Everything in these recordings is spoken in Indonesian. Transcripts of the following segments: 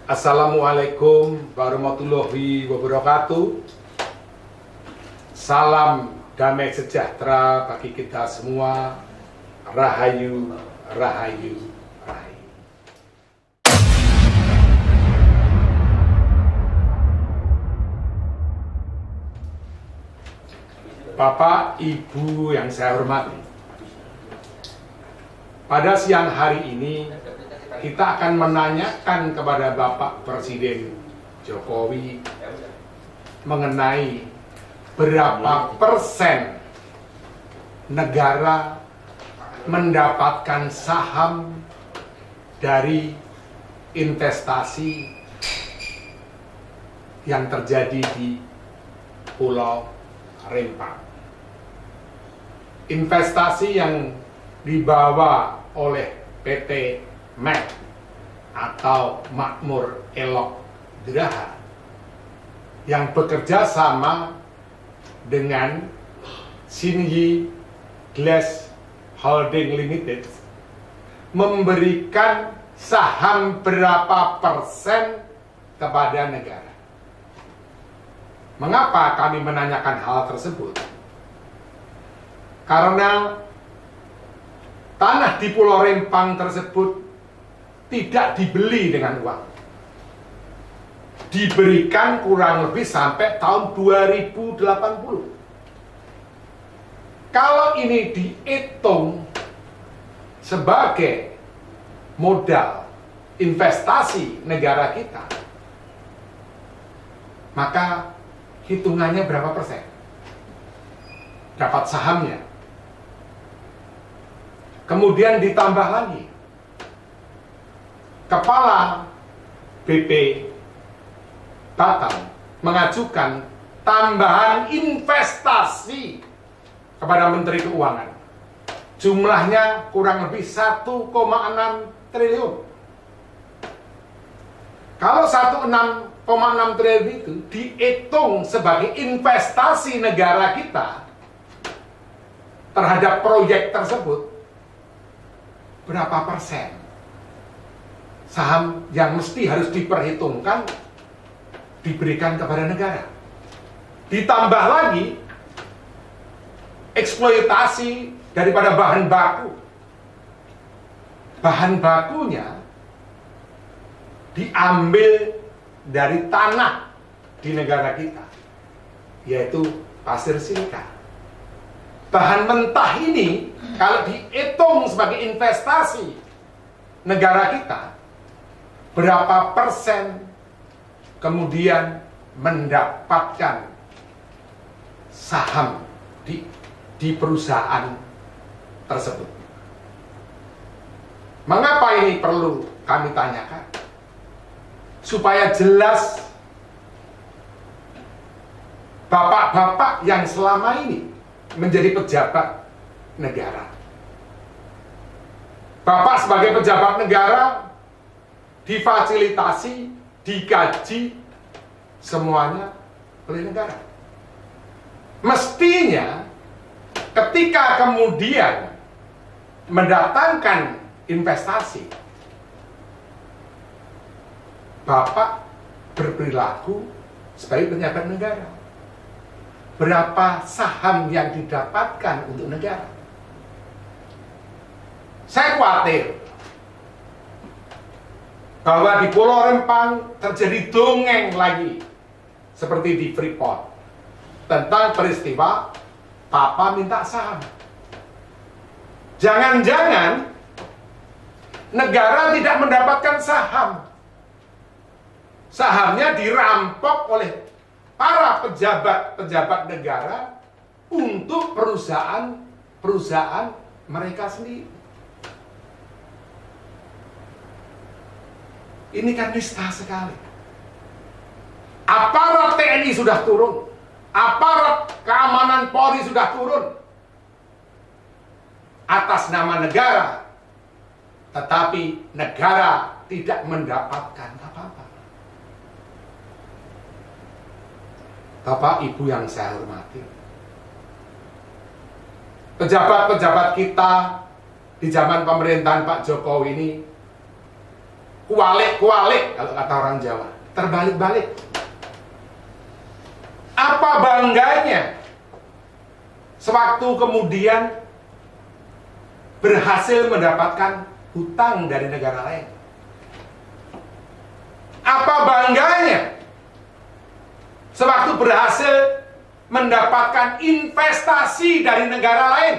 Assalamualaikum warahmatullahi wabarakatuh. Salam damai sejahtera bagi kita semua. Rahayu, rahayu, rahayu. Bapak, Ibu yang saya hormati, pada siang hari ini kita akan menanyakan kepada Bapak Presiden Jokowi mengenai berapa persen negara mendapatkan saham dari investasi yang terjadi di Pulau Rempang. Investasi yang dibawa oleh PT MEK atau Makmur Elok Geraha yang bekerja sama dengan Xinyi Glass Holding Limited memberikan saham berapa persen kepada negara. Mengapa kami menanyakan hal tersebut? Karena tanah di Pulau Rempang tersebut tidak dibeli dengan uang. Diberikan kurang lebih sampai tahun 2080. Kalau ini dihitung sebagai modal investasi negara kita, maka hitungannya berapa persen dapat sahamnya. Kemudian ditambah lagi, Kepala BP Batam mengajukan tambahan investasi kepada Menteri Keuangan. Jumlahnya kurang lebih 1,6 triliun. Kalau 1,6 triliun itu dihitung sebagai investasi negara kita terhadap proyek tersebut, berapa persen saham yang mesti harus diperhitungkan diberikan kepada negara? Ditambah lagi eksploitasi daripada bahan baku. Bahan bakunya diambil dari tanah di negara kita, yaitu pasir silika. Bahan mentah ini kalau dihitung sebagai investasi negara kita, berapa persen kemudian mendapatkan saham di perusahaan tersebut. Mengapa ini perlu kami tanyakan? Supaya jelas bapak-bapak yang selama ini menjadi pejabat negara. Bapak sebagai pejabat negara difasilitasi, digaji semuanya oleh negara. Mestinya ketika kemudian mendatangkan investasi, Bapak berperilaku sebagai pejabat negara. Berapa saham yang didapatkan untuk negara? Saya khawatir bahwa di Pulau Rempang terjadi dongeng lagi seperti di Freeport tentang peristiwa Papa minta saham. Jangan-jangan negara tidak mendapatkan saham. Sahamnya dirampok oleh para pejabat-pejabat negara untuk perusahaan mereka sendiri. Ini kan nista sekali. Aparat TNI sudah turun, aparat keamanan Polri sudah turun atas nama negara, tetapi negara tidak mendapatkan apa-apa. Bapak Ibu yang saya hormati, pejabat-pejabat kita di zaman pemerintahan Pak Jokowi ini kualik-kualik kalau kata orang Jawa, terbalik-balik. Apa bangganya sewaktu kemudian berhasil mendapatkan hutang dari negara lain? Apa bangganya sewaktu berhasil mendapatkan investasi dari negara lain?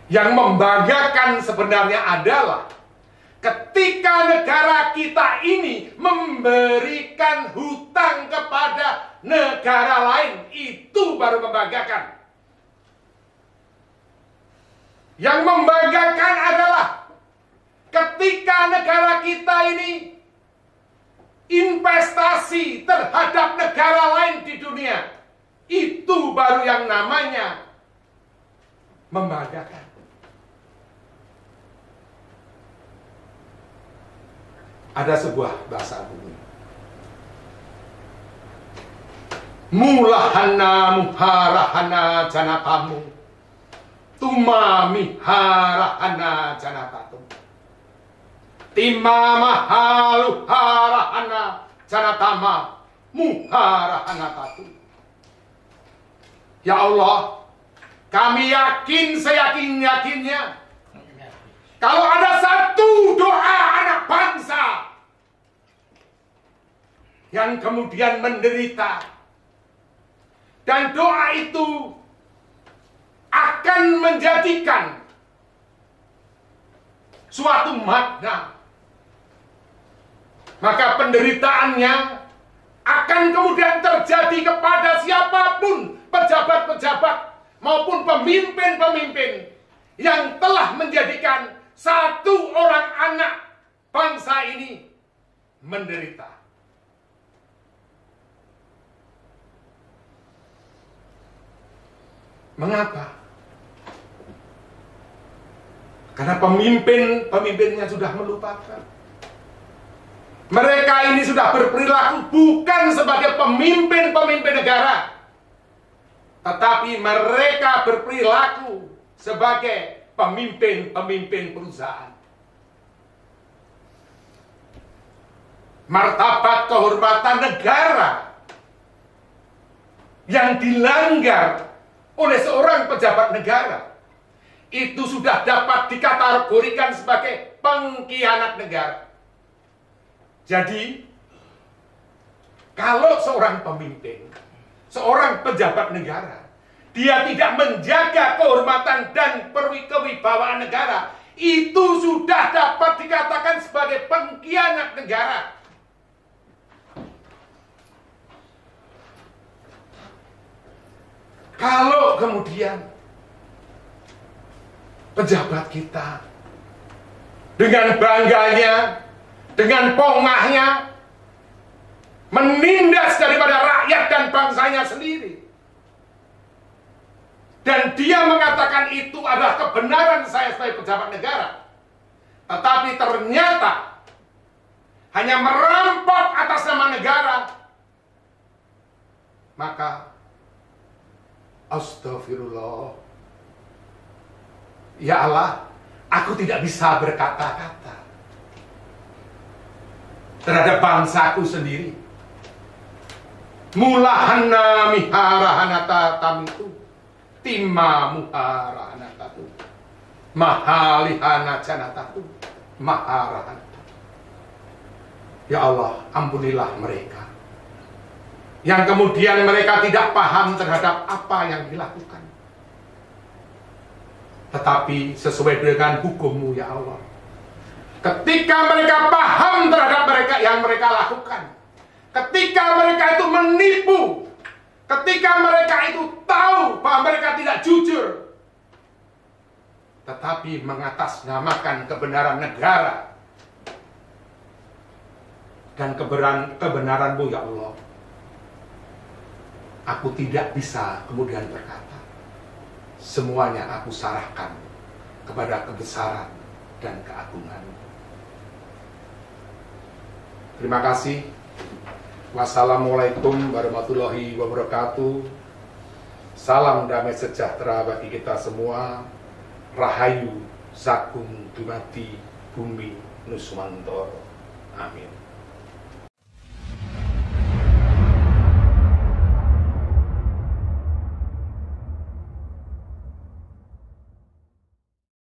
Yang membanggakan sebenarnya adalah ketika negara kita ini memberikan hutang kepada negara lain, itu baru membanggakan. Yang membanggakan adalah ketika negara kita ini investasi terhadap negara lain di dunia, itu baru yang namanya membanggakan. Ada sebuah bahasa bumi. Mulahana muharahana janatamu, tumami harahana janatatum, timama halu harahana janatama muharahana tatu. Ya Allah, kami yakin seyakin-yakinnya, kalau ada satu doa anak bangsa yang kemudian menderita, dan doa itu akan menjadikan suatu makna, maka penderitaannya akan kemudian terjadi kepada siapapun, pejabat-pejabat maupun pemimpin-pemimpin yang telah menjadikan satu orang anak bangsa ini menderita. Mengapa? Karena pemimpinnya sudah melupakan. Mereka ini sudah berperilaku bukan sebagai pemimpin-pemimpin negara, tetapi mereka berperilaku sebagai pemimpin-pemimpin perusahaan. Martabat kehormatan negara yang dilanggar oleh seorang pejabat negara itu sudah dapat dikategorikan sebagai pengkhianat negara. Jadi, kalau seorang pemimpin, seorang pejabat negara, dia tidak menjaga kehormatan dan kewibawaan negara, itu sudah dapat dikatakan sebagai pengkhianat negara. Kalau kemudian pejabat kita dengan bangganya, dengan pongahnya menindas daripada rakyat dan bangsanya sendiri, dan dia mengatakan itu adalah kebenaran saya sebagai pejabat negara, tetapi ternyata hanya merampok atas nama negara, maka astagfirullah, ya Allah, aku tidak bisa berkata-kata terhadap bangsaku sendiri. Mulahana miharahanata tamitu, timma muharahanatatu, mahalihana janatatu, maharahanatu. Ya Allah, ampunilah mereka yang kemudian mereka tidak paham terhadap apa yang dilakukan, tetapi sesuai dengan hukum-Mu ya Allah. Ketika mereka paham terhadap mereka yang mereka lakukan, ketika mereka itu menipu, ketika mereka itu tahu bahwa mereka tidak jujur, tetapi mengatasnamakan kebenaran negara dan kebenaran-Mu ya Allah, aku tidak bisa kemudian berkata. Semuanya aku serahkan kepada kebesaran dan keagungan. Terima kasih. Wassalamualaikum warahmatullahi wabarakatuh. Salam damai sejahtera bagi kita semua. Rahayu, sagung dumadi bumi Nuswantara. Amin.